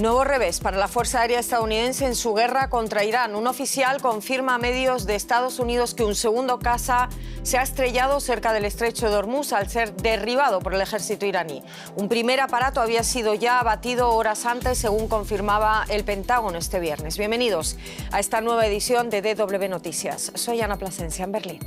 Nuevo revés para la Fuerza Aérea estadounidense en su guerra contra Irán. Un oficial confirma a medios de Estados Unidos que un segundo caza se ha estrellado cerca del estrecho de Hormuz al ser derribado por el ejército iraní. Un primer aparato había sido ya abatido horas antes, según confirmaba el Pentágono este viernes. Bienvenidos a esta nueva edición de DW Noticias. Soy Ana Plasencia en Berlín.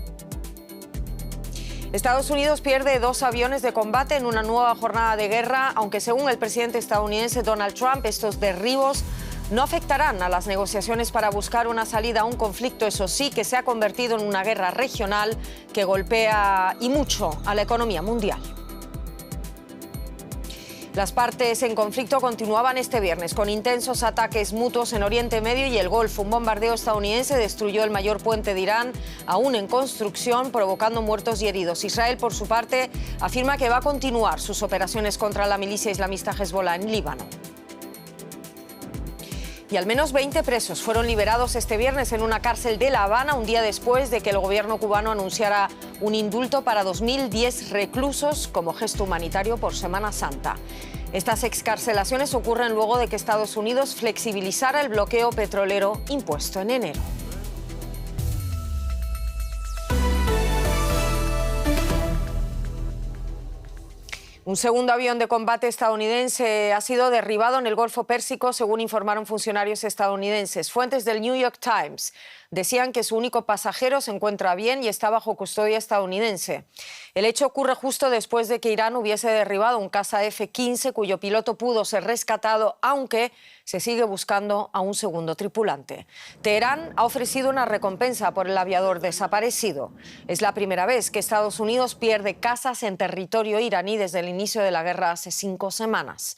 Estados Unidos pierde 2 aviones de combate en una nueva jornada de guerra, aunque según el presidente estadounidense Donald Trump, estos derribos no afectarán a las negociaciones para buscar una salida a un conflicto, eso sí, que se ha convertido en una guerra regional que golpea y mucho a la economía mundial. Las partes en conflicto continuaban este viernes con intensos ataques mutuos en Oriente Medio y el Golfo. Un bombardeo estadounidense destruyó el mayor puente de Irán, aún en construcción, provocando muertos y heridos. Israel, por su parte, afirma que va a continuar sus operaciones contra la milicia islamista Hezbollah en Líbano. Y al menos 20 presos fueron liberados este viernes en una cárcel de La Habana, un día después de que el gobierno cubano anunciara un indulto para 2010 reclusos como gesto humanitario por Semana Santa. Estas excarcelaciones ocurren luego de que Estados Unidos flexibilizara el bloqueo petrolero impuesto en enero. Un segundo avión de combate estadounidense ha sido derribado en el Golfo Pérsico, según informaron funcionarios estadounidenses. Fuentes del New York Times decían que su único pasajero se encuentra bien y está bajo custodia estadounidense. El hecho ocurre justo después de que Irán hubiese derribado un caza F-15 cuyo piloto pudo ser rescatado, aunque se sigue buscando a un segundo tripulante. Teherán ha ofrecido una recompensa por el aviador desaparecido. Es la primera vez que Estados Unidos pierde cazas en territorio iraní desde el inicio de la guerra hace 5 semanas.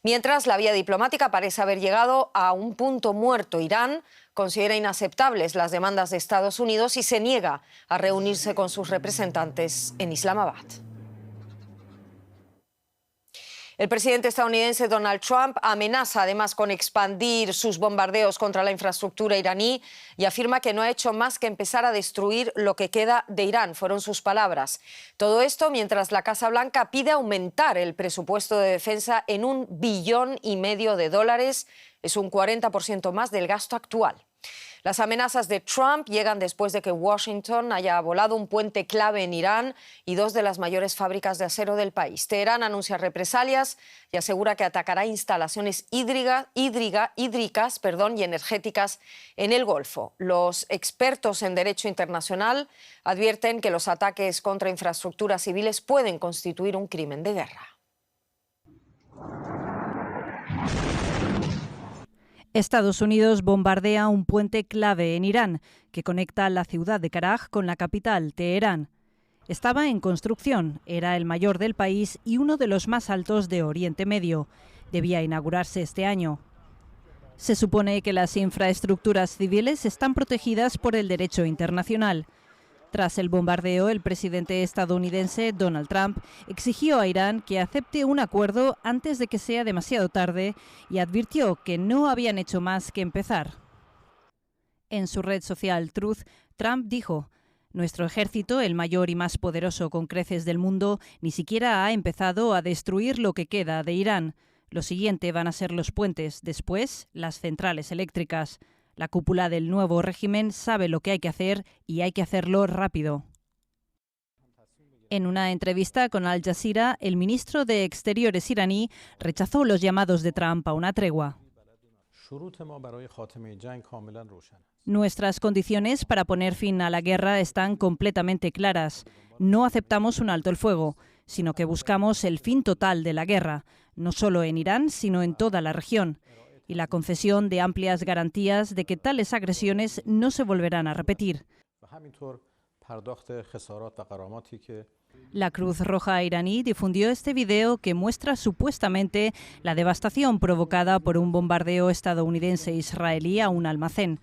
Mientras, la vía diplomática parece haber llegado a un punto muerto. Irán considera inaceptables las demandas de Estados Unidos y se niega a reunirse con sus representantes en Islamabad. El presidente estadounidense Donald Trump amenaza además con expandir sus bombardeos contra la infraestructura iraní y afirma que no ha hecho más que empezar a destruir lo que queda de Irán, fueron sus palabras. Todo esto mientras la Casa Blanca pide aumentar el presupuesto de defensa en $1,5 billones, es un 40% más del gasto actual. Las amenazas de Trump llegan después de que Washington haya volado un puente clave en Irán y 2 de las mayores fábricas de acero del país. Teherán anuncia represalias y asegura que atacará instalaciones hídricas y energéticas en el Golfo. Los expertos en derecho internacional advierten que los ataques contra infraestructuras civiles pueden constituir un crimen de guerra. Estados Unidos bombardea un puente clave en Irán que conecta la ciudad de Karaj con la capital, Teherán. Estaba en construcción, era el mayor del país y uno de los más altos de Oriente Medio. Debía inaugurarse este año. Se supone que las infraestructuras civiles están protegidas por el derecho internacional. Tras el bombardeo, el presidente estadounidense Donald Trump exigió a Irán que acepte un acuerdo antes de que sea demasiado tarde y advirtió que no habían hecho más que empezar. En su red social Truth, Trump dijo: «Nuestro ejército, el mayor y más poderoso con creces del mundo, ni siquiera ha empezado a destruir lo que queda de Irán. Lo siguiente van a ser los puentes, después las centrales eléctricas. La cúpula del nuevo régimen sabe lo que hay que hacer y hay que hacerlo rápido». En una entrevista con Al Jazeera, el ministro de Exteriores iraní rechazó los llamados de Trump a una tregua. «Nuestras condiciones para poner fin a la guerra están completamente claras. No aceptamos un alto el fuego, sino que buscamos el fin total de la guerra, no solo en Irán, sino en toda la región, y la concesión de amplias garantías de que tales agresiones no se volverán a repetir». La Cruz Roja iraní difundió este video que muestra supuestamente la devastación provocada por un bombardeo estadounidense-israelí a un almacén.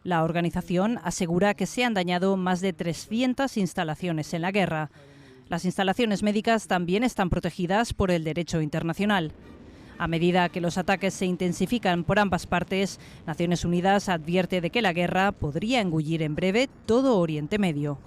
La organización asegura que se han dañado más de 300 instalaciones en la guerra. Las instalaciones médicas también están protegidas por el derecho internacional. A medida que los ataques se intensifican por ambas partes, Naciones Unidas advierte de que la guerra podría engullir en breve todo Oriente Medio.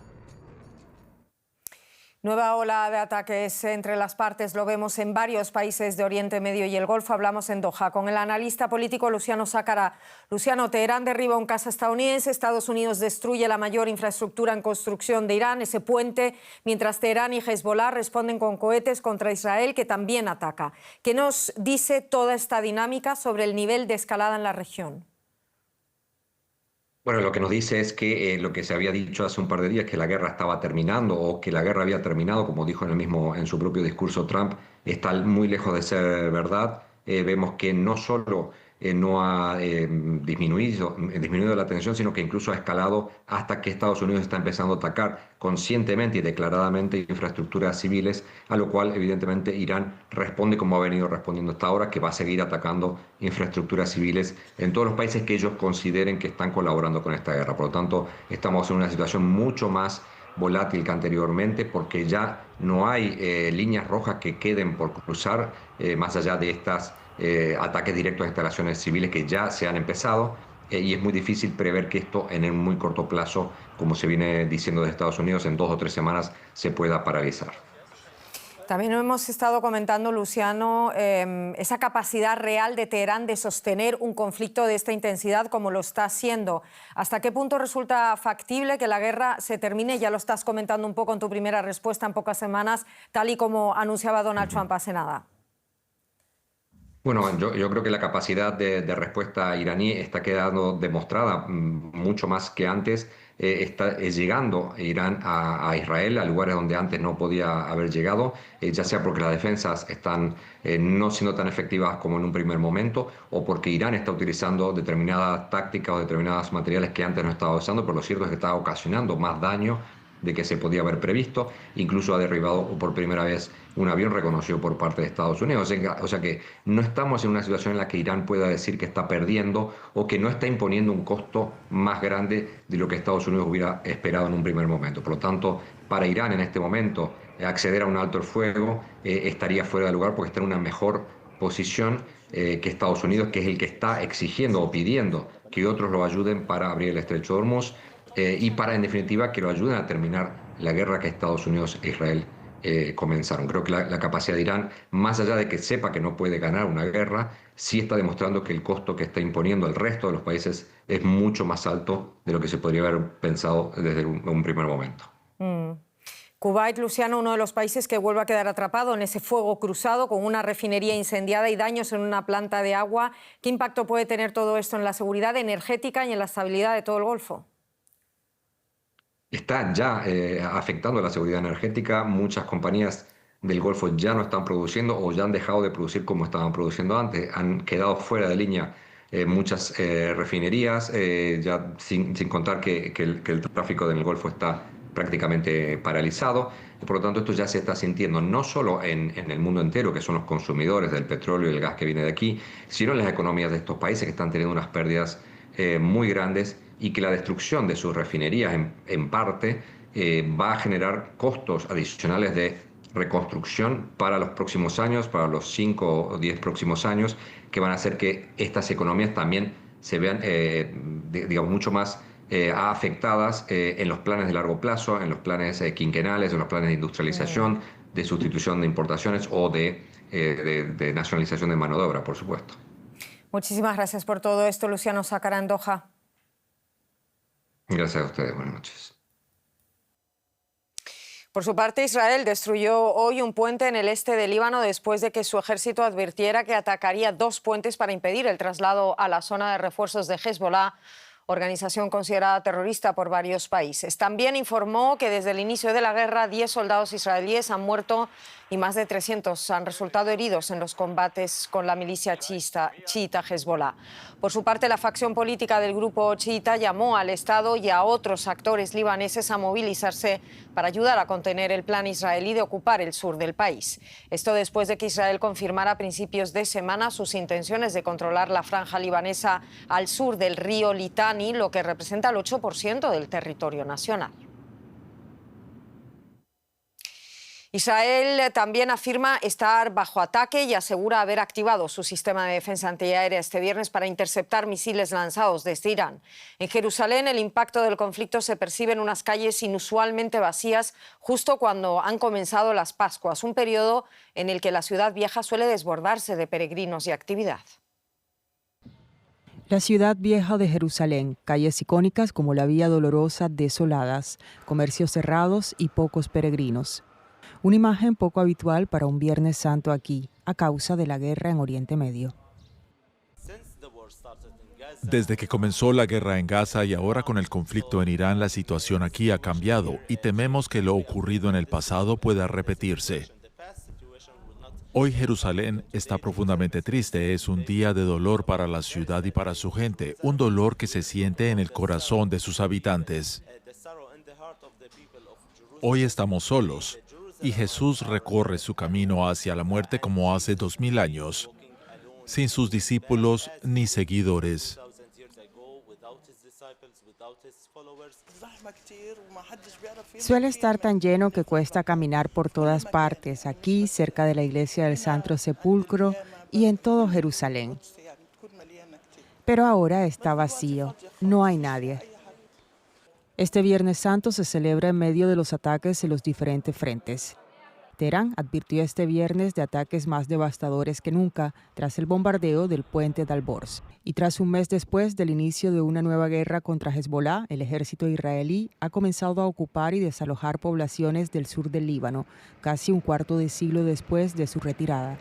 Nueva ola de ataques entre las partes lo vemos en varios países de Oriente Medio y el Golfo. Hablamos en Doha con el analista político Luciano Sacarà. Luciano, Teherán derriba un caza estadounidense, Estados Unidos destruye la mayor infraestructura en construcción de Irán, ese puente, mientras Teherán y Hezbollah responden con cohetes contra Israel, que también ataca. ¿Qué nos dice toda esta dinámica sobre el nivel de escalada en la región? Bueno, lo que nos dice es que lo que se había dicho hace un par de días, que la guerra estaba terminando o que la guerra había terminado, como dijo en su propio discurso Trump, está muy lejos de ser verdad. Vemos que no solo no ha disminuido la tensión, sino que incluso ha escalado hasta que Estados Unidos está empezando a atacar conscientemente y declaradamente infraestructuras civiles, a lo cual evidentemente Irán responde como ha venido respondiendo hasta ahora, que va a seguir atacando infraestructuras civiles en todos los países que ellos consideren que están colaborando con esta guerra. Por lo tanto, estamos en una situación mucho más volátil que anteriormente, porque ya no hay líneas rojas que queden por cruzar, más allá de estas ataques directos a instalaciones civiles que ya se han empezado, y es muy difícil prever que esto en un muy corto plazo, como se viene diciendo de Estados Unidos, en 2 o 3 semanas se pueda paralizar. También hemos estado comentando, Luciano, esa capacidad real de Teherán de sostener un conflicto de esta intensidad como lo está haciendo. ¿Hasta qué punto resulta factible que la guerra se termine? Ya lo estás comentando un poco en tu primera respuesta, en pocas semanas, tal y como anunciaba Donald Trump hace nada. Bueno, yo creo que la capacidad de respuesta iraní está quedando demostrada mucho más que antes. Está llegando Irán a Israel, a lugares donde antes no podía haber llegado, ya sea porque las defensas están no siendo tan efectivas como en un primer momento, o porque Irán está utilizando determinadas tácticas o determinados materiales que antes no estaba usando, pero lo cierto es que está ocasionando más daño de que se podía haber previsto. Incluso ha derribado por primera vez un avión reconocido por parte de Estados Unidos. O sea que no estamos en una situación en la que Irán pueda decir que está perdiendo o que no está imponiendo un costo más grande de lo que Estados Unidos hubiera esperado en un primer momento. Por lo tanto, para Irán en este momento acceder a un alto el fuego estaría fuera de lugar, porque está en una mejor posición que Estados Unidos, que es el que está exigiendo o pidiendo que otros lo ayuden para abrir el estrecho de Hormuz. Y para, en definitiva, que lo ayuden a terminar la guerra que Estados Unidos e Israel comenzaron. Creo que la capacidad de Irán, más allá de que sepa que no puede ganar una guerra, sí está demostrando que el costo que está imponiendo el resto de los países es mucho más alto de lo que se podría haber pensado desde un primer momento. Kuwait, Luciano, uno de los países que vuelve a quedar atrapado en ese fuego cruzado, con una refinería incendiada y daños en una planta de agua. ¿Qué impacto puede tener todo esto en la seguridad energética y en la estabilidad de todo el Golfo? Está ya afectando la seguridad energética. Muchas compañías del Golfo ya no están produciendo o ya han dejado de producir como estaban produciendo antes. Han quedado fuera de línea muchas refinerías, ya sin contar que el tráfico en el Golfo está prácticamente paralizado. Por lo tanto, esto ya se está sintiendo no solo en el mundo entero, que son los consumidores del petróleo y el gas que viene de aquí, sino en las economías de estos países, que están teniendo unas pérdidas muy grandes, y que la destrucción de sus refinerías en parte va a generar costos adicionales de reconstrucción para los próximos años, para los 5 o 10 próximos años, que van a hacer que estas economías también se vean, digamos, mucho más afectadas en los planes de largo plazo, en los planes quinquenales, en los planes de industrialización, de sustitución de importaciones o de nacionalización de mano de obra, por supuesto. Muchísimas gracias por todo esto, Luciano Sacarà, en Doha. Gracias a ustedes. Buenas noches. Por su parte, Israel destruyó hoy un puente en el este del Líbano después de que su ejército advirtiera que atacaría 2 puentes para impedir el traslado a la zona de refuerzos de Hezbollah, organización considerada terrorista por varios países. También informó que desde el inicio de la guerra 10 soldados israelíes han muerto y más de 300 han resultado heridos en los combates con la milicia chiita Hezbollah. Por su parte, la facción política del grupo chiita llamó al Estado y a otros actores libaneses a movilizarse para ayudar a contener el plan israelí de ocupar el sur del país. Esto después de que Israel confirmara a principios de semana sus intenciones de controlar la franja libanesa al sur del río Litani, lo que representa el 8% del territorio nacional. Israel también afirma estar bajo ataque y asegura haber activado su sistema de defensa antiaérea este viernes para interceptar misiles lanzados desde Irán. En Jerusalén, el impacto del conflicto se percibe en unas calles inusualmente vacías justo cuando han comenzado las Pascuas, un periodo en el que la ciudad vieja suele desbordarse de peregrinos y actividad. La ciudad vieja de Jerusalén, calles icónicas como la Vía Dolorosa desoladas, comercios cerrados y pocos peregrinos. Una imagen poco habitual para un Viernes Santo aquí, a causa de la guerra en Oriente Medio. Desde que comenzó la guerra en Gaza y ahora con el conflicto en Irán, la situación aquí ha cambiado y tememos que lo ocurrido en el pasado pueda repetirse. Hoy Jerusalén está profundamente triste, es un día de dolor para la ciudad y para su gente, un dolor que se siente en el corazón de sus habitantes. Hoy estamos solos. Y Jesús recorre su camino hacia la muerte como hace 2000 años, sin sus discípulos ni seguidores. Suele estar tan lleno que cuesta caminar por todas partes, aquí, cerca de la iglesia del Santo Sepulcro y en todo Jerusalén. Pero ahora está vacío, no hay nadie. Este Viernes Santo se celebra en medio de los ataques en los diferentes frentes. Teherán advirtió este viernes de ataques más devastadores que nunca tras el bombardeo del puente de Al-Borz. Y tras un mes después del inicio de una nueva guerra contra Hezbollah, el ejército israelí ha comenzado a ocupar y desalojar poblaciones del sur del Líbano, casi un cuarto de siglo después de su retirada.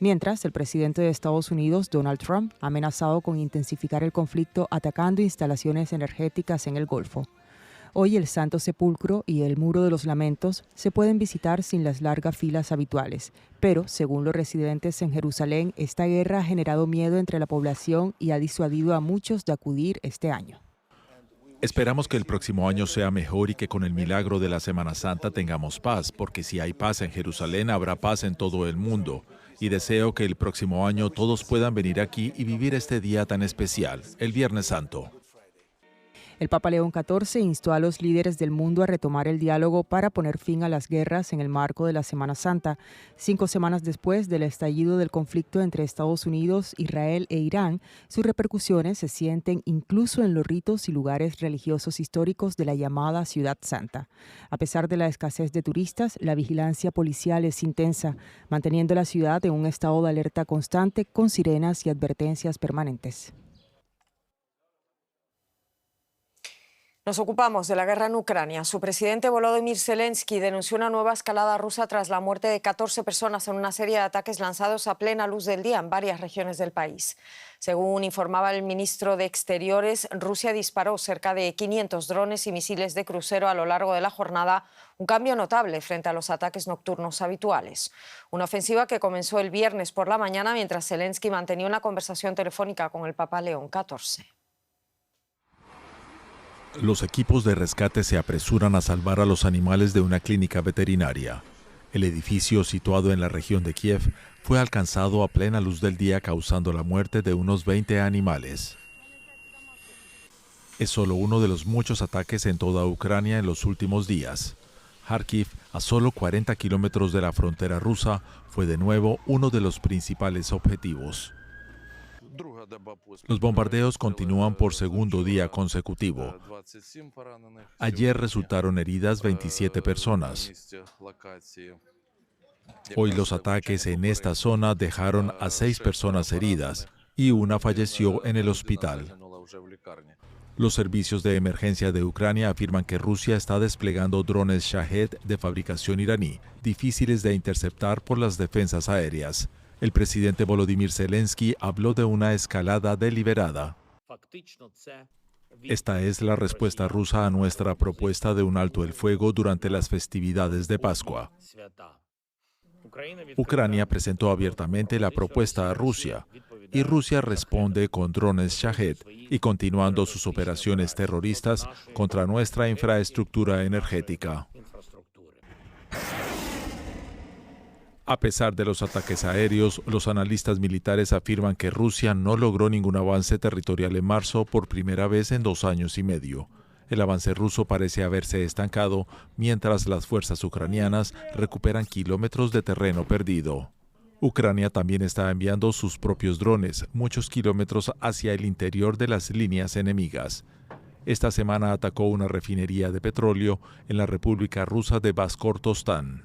Mientras, el presidente de Estados Unidos, Donald Trump, ha amenazado con intensificar el conflicto atacando instalaciones energéticas en el Golfo. Hoy el Santo Sepulcro y el Muro de los Lamentos se pueden visitar sin las largas filas habituales, pero, según los residentes en Jerusalén, esta guerra ha generado miedo entre la población y ha disuadido a muchos de acudir este año. Esperamos que el próximo año sea mejor y que con el milagro de la Semana Santa tengamos paz, porque si hay paz en Jerusalén, habrá paz en todo el mundo. Y deseo que el próximo año todos puedan venir aquí y vivir este día tan especial, el Viernes Santo. El Papa León XIV instó a los líderes del mundo a retomar el diálogo para poner fin a las guerras en el marco de la Semana Santa. 5 semanas después del estallido del conflicto entre Estados Unidos, Israel e Irán, sus repercusiones se sienten incluso en los ritos y lugares religiosos históricos de la llamada Ciudad Santa. A pesar de la escasez de turistas, la vigilancia policial es intensa, manteniendo la ciudad en un estado de alerta constante con sirenas y advertencias permanentes. Nos ocupamos de la guerra en Ucrania. Su presidente Volodymyr Zelensky denunció una nueva escalada rusa tras la muerte de 14 personas en una serie de ataques lanzados a plena luz del día en varias regiones del país. Según informaba el ministro de Exteriores, Rusia disparó cerca de 500 drones y misiles de crucero a lo largo de la jornada, un cambio notable frente a los ataques nocturnos habituales. Una ofensiva que comenzó el viernes por la mañana mientras Zelensky mantenía una conversación telefónica con el Papa León XIV. Los equipos de rescate se apresuran a salvar a los animales de una clínica veterinaria. El edificio, situado en la región de Kiev, fue alcanzado a plena luz del día, causando la muerte de unos 20 animales. Es solo uno de los muchos ataques en toda Ucrania en los últimos días. Kharkiv, a solo 40 kilómetros de la frontera rusa, fue de nuevo uno de los principales objetivos. Los bombardeos continúan por segundo día consecutivo. Ayer resultaron heridas 27 personas. Hoy los ataques en esta zona dejaron a 6 personas heridas y una falleció en el hospital. Los servicios de emergencia de Ucrania afirman que Rusia está desplegando drones Shahed de fabricación iraní, difíciles de interceptar por las defensas aéreas. El presidente Volodymyr Zelensky habló de una escalada deliberada. Esta es la respuesta rusa a nuestra propuesta de un alto el fuego durante las festividades de Pascua. Ucrania presentó abiertamente la propuesta a Rusia, y Rusia responde con drones Shahed y continuando sus operaciones terroristas contra nuestra infraestructura energética. A pesar de los ataques aéreos, los analistas militares afirman que Rusia no logró ningún avance territorial en marzo por primera vez en 2 años y medio. El avance ruso parece haberse estancado, mientras las fuerzas ucranianas recuperan kilómetros de terreno perdido. Ucrania también está enviando sus propios drones, muchos kilómetros hacia el interior de las líneas enemigas. Esta semana atacó una refinería de petróleo en la República Rusa de Baskortostán.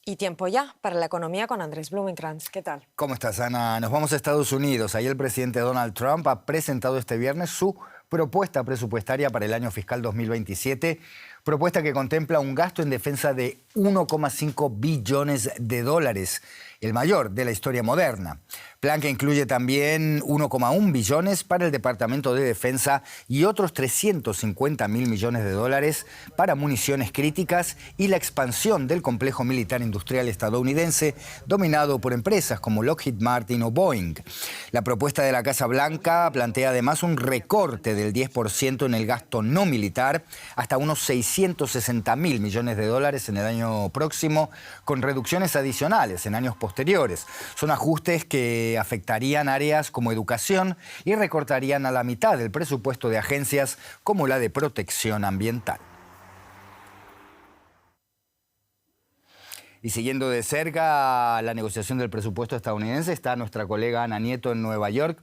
Y tiempo ya para la economía con Andrés Blumenkrantz. ¿Qué tal? ¿Cómo estás, Ana? Nos vamos a Estados Unidos. Ahí el presidente Donald Trump ha presentado este viernes su propuesta presupuestaria para el año fiscal 2027, propuesta que contempla un gasto en defensa de 1,5 billones de dólares, el mayor de la historia moderna. Plan que incluye también 1,1 billones para el Departamento de Defensa y otros 350 mil millones de dólares para municiones críticas y la expansión del complejo militar industrial estadounidense dominado por empresas como Lockheed Martin o Boeing. La propuesta de la Casa Blanca plantea además un recorte del 10% en el gasto no militar hasta unos 660 mil millones de dólares en el año próximo, con reducciones adicionales en años posteriores. Son ajustes que afectarían áreas como educación y recortarían a la mitad el presupuesto de agencias como la de protección ambiental. Y siguiendo de cerca la negociación del presupuesto estadounidense está nuestra colega Ana Nieto en Nueva York.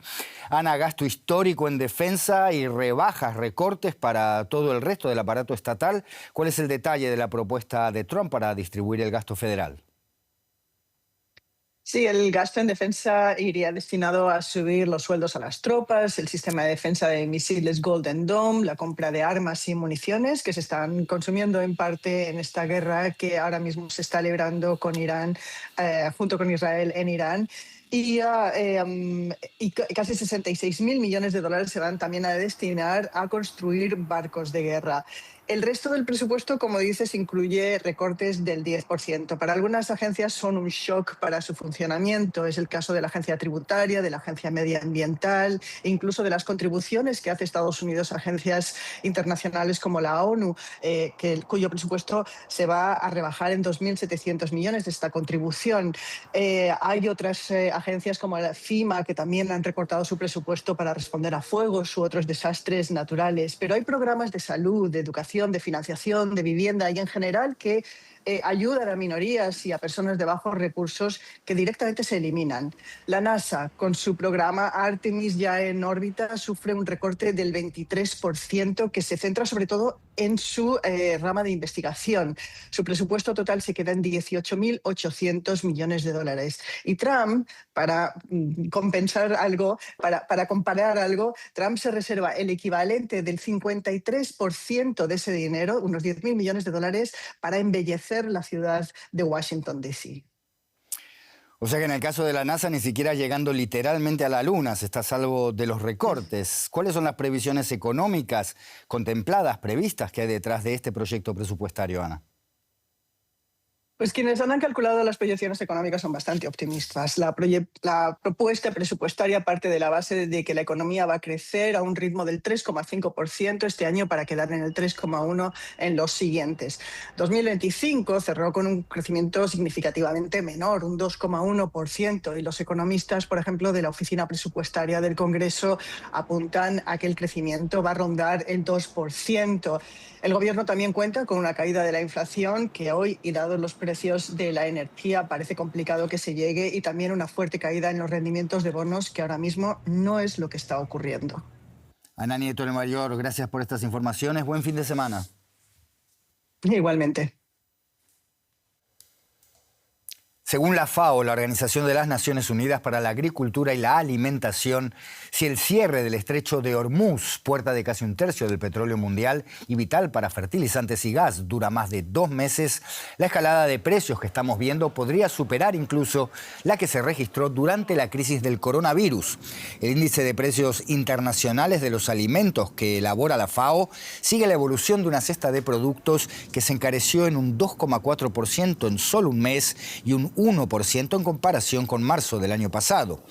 Ana, gasto histórico en defensa y rebajas, recortes para todo el resto del aparato estatal. ¿Cuál es el detalle de la propuesta de Trump para distribuir el gasto federal? Sí, el gasto en defensa iría destinado a subir los sueldos a las tropas, el sistema de defensa de misiles Golden Dome, la compra de armas y municiones que se están consumiendo en parte en esta guerra que ahora mismo se está librando con Irán, junto con Israel en Irán. Y casi 66.000 millones de dólares se van también a destinar a construir barcos de guerra. El resto del presupuesto, como dices, incluye recortes del 10%. Para algunas agencias son un shock para su funcionamiento. Es el caso de la agencia tributaria, de la agencia medioambiental e incluso de las contribuciones que hace Estados Unidos a agencias internacionales como la ONU, cuyo presupuesto se va a rebajar en 2.700 millones de esta contribución. Hay otras agencias como la FEMA que también han recortado su presupuesto para responder a fuegos u otros desastres naturales. Pero hay programas de salud, de educación, de financiación, de vivienda y en general que ayudan a minorías y a personas de bajos recursos que directamente se eliminan. La NASA, con su programa Artemis ya en órbita, sufre un recorte del 23% que se centra sobre todo en su rama de investigación. Su presupuesto total se queda en 18.800 millones de dólares. Y Trump, para compensar algo, para comparar algo, Trump se reserva el equivalente del 53% de ese dinero, unos 10.000 millones de dólares, para embellecer la ciudad de Washington, D.C. O sea que en el caso de la NASA ni siquiera llegando literalmente a la Luna se está a salvo de los recortes. ¿Cuáles son las previsiones económicas contempladas, previstas que hay detrás de este proyecto presupuestario, Ana? Pues quienes han calculado las proyecciones económicas son bastante optimistas. La propuesta presupuestaria parte de la base de que la economía va a crecer a un ritmo del 3,5% este año para quedar en el 3,1% en los siguientes. 2025 cerró con un crecimiento significativamente menor, un 2,1%, y los economistas, por ejemplo, de la Oficina Presupuestaria del Congreso apuntan a que el crecimiento va a rondar el 2%. El Gobierno también cuenta con una caída de la inflación que hoy, y dados los precios de la energía, parece complicado que se llegue, y también una fuerte caída en los rendimientos de bonos, que ahora mismo no es lo que está ocurriendo. Ana Nieto de Nueva York, gracias por estas informaciones. Buen fin de semana. Igualmente. Según la FAO, la Organización de las Naciones Unidas para la Agricultura y la Alimentación, si el cierre del estrecho de Hormuz, puerta de casi un tercio del petróleo mundial y vital para fertilizantes y gas, dura más de 2 meses, la escalada de precios que estamos viendo podría superar incluso la que se registró durante la crisis del coronavirus. El índice de precios internacionales de los alimentos que elabora la FAO sigue la evolución de una cesta de productos que se encareció en un 2,4% en solo un mes y un 1% en comparación con marzo del año pasado.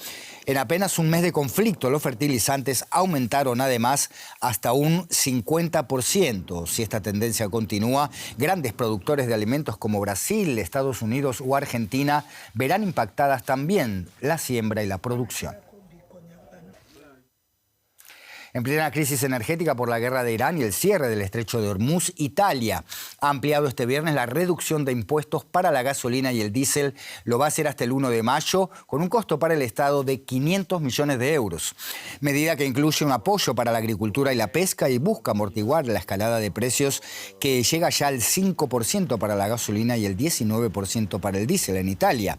En apenas un mes de conflicto, los fertilizantes aumentaron además hasta un 50%. Si esta tendencia continúa, grandes productores de alimentos como Brasil, Estados Unidos o Argentina verán impactadas también la siembra y la producción. En plena crisis energética por la guerra de Irán y el cierre del estrecho de Hormuz, Italia ha ampliado este viernes la reducción de impuestos para la gasolina y el diésel. Lo va a hacer hasta el 1 de mayo, con un costo para el Estado de 500 millones de euros. Medida que incluye un apoyo para la agricultura y la pesca y busca amortiguar la escalada de precios que llega ya al 5% para la gasolina y el 19% para el diésel en Italia.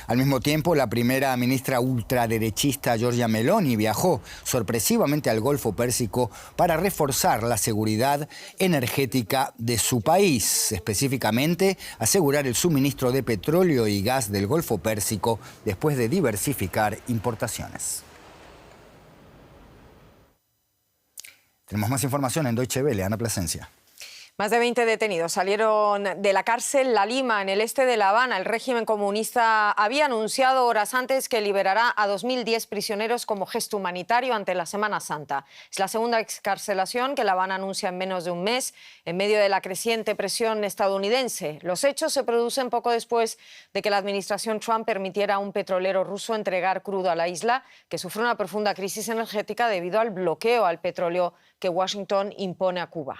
Al mismo tiempo, la primera ministra ultraderechista Giorgia Meloni viajó sorpresivamente al Golfo Pérsico para reforzar la seguridad energética de su país, específicamente asegurar el suministro de petróleo y gas del Golfo Pérsico después de diversificar importaciones. Tenemos más información en Deutsche Welle, Ana Plasencia. Más de 20 detenidos salieron de la cárcel La Lima, en el este de La Habana. El régimen comunista había anunciado horas antes que liberará a 2010 prisioneros como gesto humanitario ante la Semana Santa. Es la segunda excarcelación que La Habana anuncia en menos de un mes, en medio de la creciente presión estadounidense. Los hechos se producen poco después de que la administración Trump permitiera a un petrolero ruso entregar crudo a la isla, que sufre una profunda crisis energética debido al bloqueo al petróleo que Washington impone a Cuba.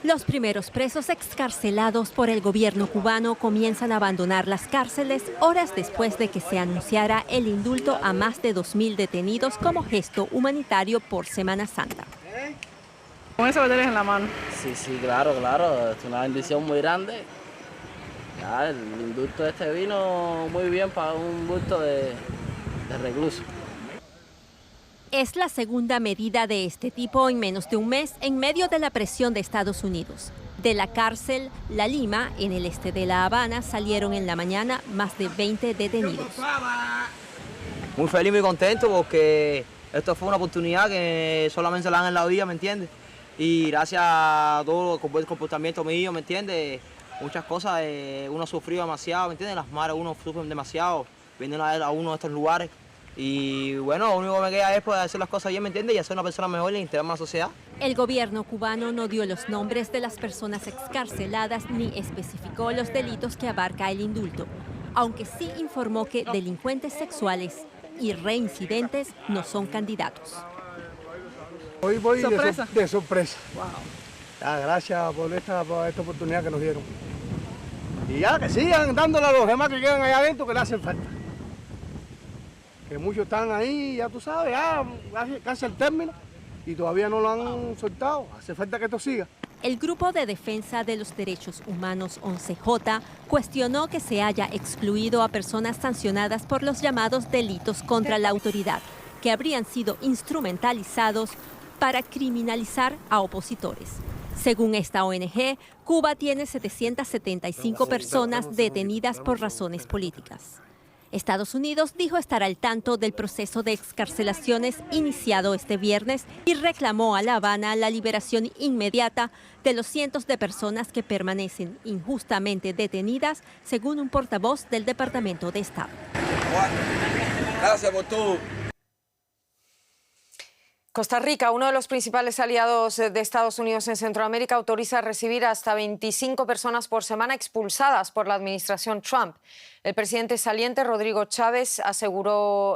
Los primeros presos excarcelados por el gobierno cubano comienzan a abandonar las cárceles horas después de que se anunciara el indulto a más de 2.000 detenidos como gesto humanitario por Semana Santa. Con esos baterías en la mano. Sí, claro, es una bendición muy grande. Ya, el indulto este vino muy bien para un bulto de recluso. Es la segunda medida de este tipo en menos de un mes en medio de la presión de Estados Unidos. De la cárcel La Lima, en el este de La Habana, salieron en la mañana más de 20 detenidos. Muy feliz, muy contento porque esto fue una oportunidad que solamente se la dan en la vida, ¿me entiendes? Y gracias a todo el comportamiento mío, ¿me entiendes? Muchas cosas, uno ha sufrido demasiado, ¿me entiendes? Las madres uno sufren demasiado, vienen a uno de estos lugares. Y bueno, lo único que me queda es poder hacer las cosas bien, ¿me entiendes? Y hacer una persona mejor e integrarme a la sociedad. El gobierno cubano no dio los nombres de las personas excarceladas ni especificó los delitos que abarca el indulto, aunque sí informó que delincuentes sexuales y reincidentes no son candidatos. Hoy voy de sorpresa. Wow. Ya, gracias por esta oportunidad que nos dieron. Y ya, que sigan dándole a los demás que quedan allá adentro que le hacen falta. Que muchos están ahí, ya tú sabes, ya casi el término y todavía no lo han soltado. Hace falta que esto siga. El Grupo de Defensa de los Derechos Humanos 11J cuestionó que se haya excluido a personas sancionadas por los llamados delitos contra la autoridad, que habrían sido instrumentalizados para criminalizar a opositores. Según esta ONG, Cuba tiene 775 personas detenidas por razones políticas. Estados Unidos dijo estar al tanto del proceso de excarcelaciones iniciado este viernes y reclamó a La Habana la liberación inmediata de los cientos de personas que permanecen injustamente detenidas, según un portavoz del Departamento de Estado. Gracias por todo. Costa Rica, uno de los principales aliados de Estados Unidos en Centroamérica, autoriza recibir hasta 25 personas por semana expulsadas por la administración Trump. El presidente saliente, Rodrigo Chávez,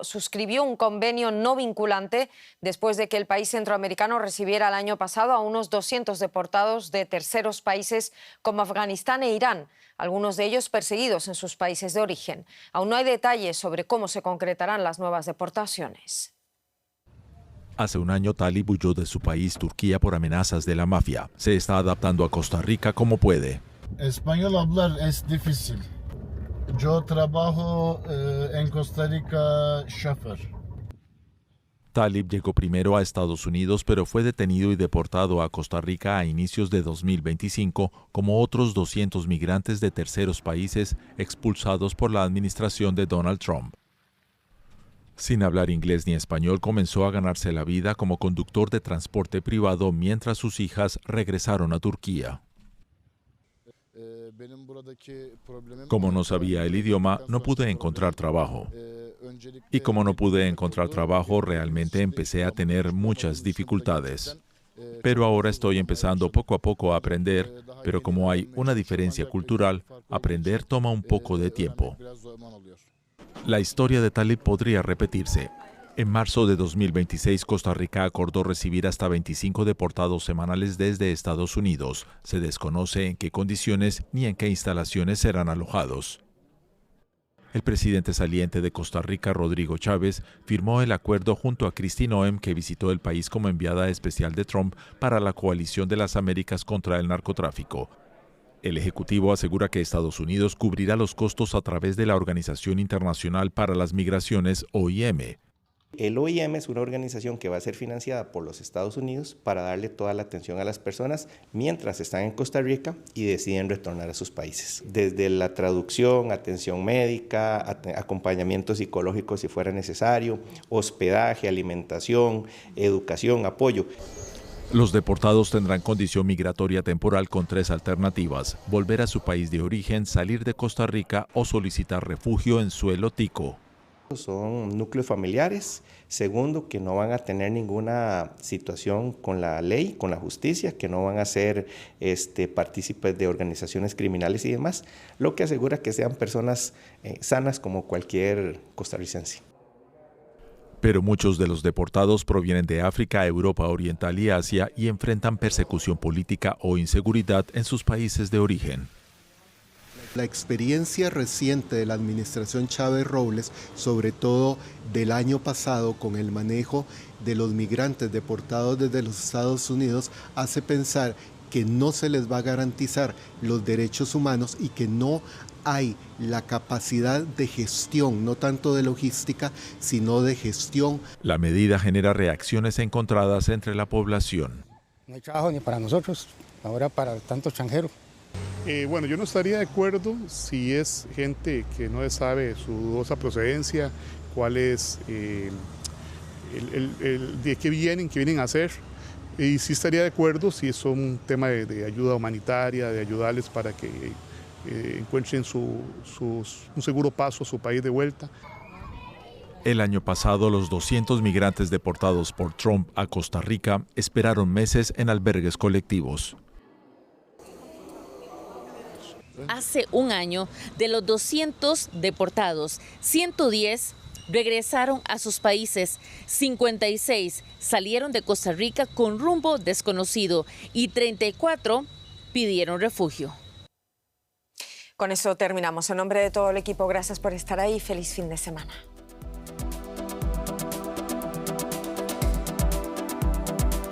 suscribió un convenio no vinculante después de que el país centroamericano recibiera el año pasado a unos 200 deportados de terceros países como Afganistán e Irán, algunos de ellos perseguidos en sus países de origen. Aún no hay detalles sobre cómo se concretarán las nuevas deportaciones. Hace un año Talib huyó de su país, Turquía, por amenazas de la mafia. Se está adaptando a Costa Rica como puede. Español hablar es difícil. Yo trabajo en Costa Rica chofer. Talib llegó primero a Estados Unidos, pero fue detenido y deportado a Costa Rica a inicios de 2025, como otros 200 migrantes de terceros países expulsados por la administración de Donald Trump. Sin hablar inglés ni español, comenzó a ganarse la vida como conductor de transporte privado mientras sus hijas regresaron a Turquía. Como no sabía el idioma, no pude encontrar trabajo. Y como no pude encontrar trabajo, realmente empecé a tener muchas dificultades. Pero ahora estoy empezando poco a poco a aprender, pero como hay una diferencia cultural, aprender toma un poco de tiempo. La historia de Talib podría repetirse. En marzo de 2026, Costa Rica acordó recibir hasta 25 deportados semanales desde Estados Unidos. Se desconoce en qué condiciones ni en qué instalaciones serán alojados. El presidente saliente de Costa Rica, Rodrigo Chávez, firmó el acuerdo junto a Kristi Noem, que visitó el país como enviada especial de Trump para la Coalición de las Américas contra el narcotráfico. El Ejecutivo asegura que Estados Unidos cubrirá los costos a través de la Organización Internacional para las Migraciones, OIM. El OIM es una organización que va a ser financiada por los Estados Unidos para darle toda la atención a las personas mientras están en Costa Rica y deciden retornar a sus países. Desde la traducción, atención médica, acompañamiento psicológico si fuera necesario, hospedaje, alimentación, educación, apoyo. Los deportados tendrán condición migratoria temporal con 3 alternativas: volver a su país de origen, salir de Costa Rica o solicitar refugio en suelo tico. Son núcleos familiares. Segundo, que no van a tener ninguna situación con la ley, con la justicia, que no van a ser partícipes de organizaciones criminales y demás, lo que asegura que sean personas sanas como cualquier costarricense. Pero muchos de los deportados provienen de África, Europa Oriental y Asia y enfrentan persecución política o inseguridad en sus países de origen. La experiencia reciente de la administración Chávez Robles, sobre todo del año pasado con el manejo de los migrantes deportados desde los Estados Unidos, hace pensar que no se les va a garantizar los derechos humanos y que no hay la capacidad de gestión, no tanto de logística, sino de gestión. La medida genera reacciones encontradas entre la población. No hay trabajo ni para nosotros, ahora para tanto extranjero. Bueno, yo no estaría de acuerdo si es gente que no sabe su dudosa procedencia, cuál es, de qué vienen a hacer. Y sí estaría de acuerdo si es un tema de ayuda humanitaria, de ayudarles para que encuentren un seguro paso a su país de vuelta. El año pasado, los 200 migrantes deportados por Trump a Costa Rica esperaron meses en albergues colectivos. Hace un año, de los 200 deportados, 110 regresaron a sus países, 56 salieron de Costa Rica con rumbo desconocido y 34 pidieron refugio. Con eso terminamos. En nombre de todo el equipo, gracias por estar ahí y feliz fin de semana.